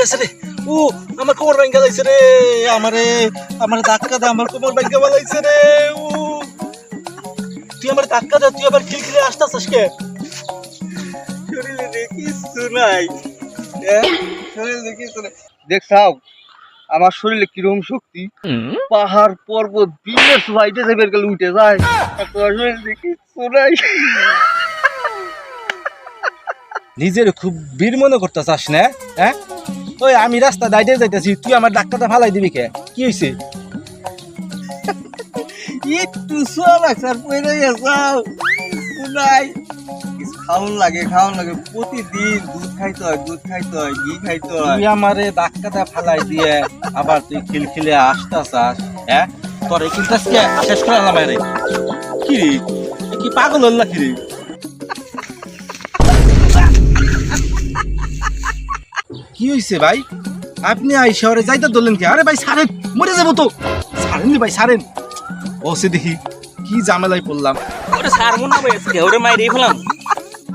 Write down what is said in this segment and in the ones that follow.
গেছে রে। ও আমার কোমর ভেঙে গেছে রে। আমার ধাক্কা দে, আমার কোমর ভেঙে গেছে রে। ও তুই আমার ধাক্কা দে, তুই আবার খিলখিলে আসতেছিস কে? শরীরে কিছু নাই, শরীরে কিছু নাই। দেখছাও আমার শরীরে কিরকম শক্তি, পাহাড় পর্বত বিলের সুহাইটে যে বের গেলে উঠে যায়। আর তোমার শরীরে কিছু নাই। নিজের খুব বীর মনে করতেছাস না? হ্যাঁ, ওই আমি রাস্তা দাইতে যাইতেছি, তুই আমার ধাক্কাটা ফালাই দিবি কে? কি হয়েছে? একটু সোয়া লাগছে আর পড়ে গেছাও নাই। খাওয়ান লাগে প্রতিদিন দুধ খাইতে হয়, ঘি খাইতে হয়। তুই আমারে ধাক্কাটা ফালাই দিয়ে আবার তুই খিলখিলে আসতাছাস? হ্যাঁ, তোরে কিন্তু আজকে শেষ করে আলাম রে। কি রে, এ কি পাগল হল নাকি রে? কি হয়েছে ভাই? আপনি আই শহরে যাইতে ধরলেন কি? আরে ভাই সারেন, মরে যাবো তো। সারেন ভাই, সারেন। ও সে দেখি কি ঝামেলায় পড়লাম। ওরে সারমু না ভাই, আজকে ওরে মাইরে ফেলাম।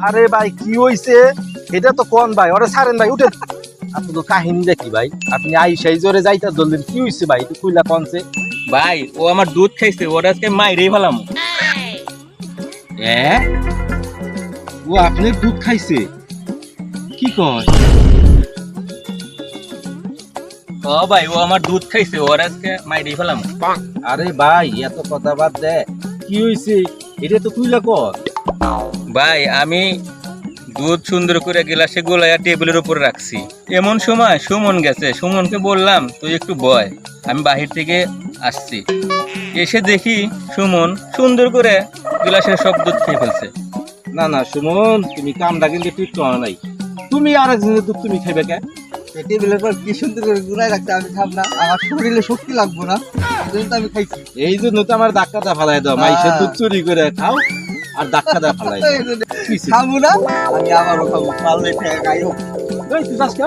আরে ভাই কি হইছে এটা তো কোন ভাই? ওরে ছাড়েন ভাই, উঠেন। আপনার কাহিনী দেখি ভাই, আপনি আইসাই জোরে যাইতা ধরলেন, কি হইছে ভাই? একটু কইলা কোনছে? ভাই ও আমার দুধ খাইছে, ওরে আজকে মাইরে ফেলাম। ও আপনি দুধ খাইছে? কি কয়? ও ভাই ও আমার দুধ খাইছে, ওরে আজকে মাইরে ফেলাম। আরে ভাই এত কথা বাদ দে, কি হইছে এটা তো কইলা কর। ভাই আমি দুধ সুন্দর করে গ্লাসে গোলায়া টেবিলের উপর রাখছি, এমন সময় সুমন গেছে। সুমনকে বললাম তুই একটু বয়, আমি বাহির থেকে আসছি। এসে দেখি সুমন সুন্দর করে গ্লাসের সব দুধ খেয়ে ফেলছে। না না সুমন, তুমি কামটা কিন্তু ঠিক করো নাই। তুমি আরেকজনের দুধ তুমি খাইবে কে? টেবিলের পর কি সুন্দর করে গুড়াই রাখতে আমি খাব না? আমার শরীরে শক্তি লাগবো না, এই জন্য তো আমি খাইছি। এই জন্য তো আমার ধাক্কাটা ফালাই দাও, মাইসের দুধ চুরি করে খাও আর ধাক্কাটা ফালাই দাও। খাবো না, আমি আবারও খাবো, পারলে খাইও। এই তুই যাস কে?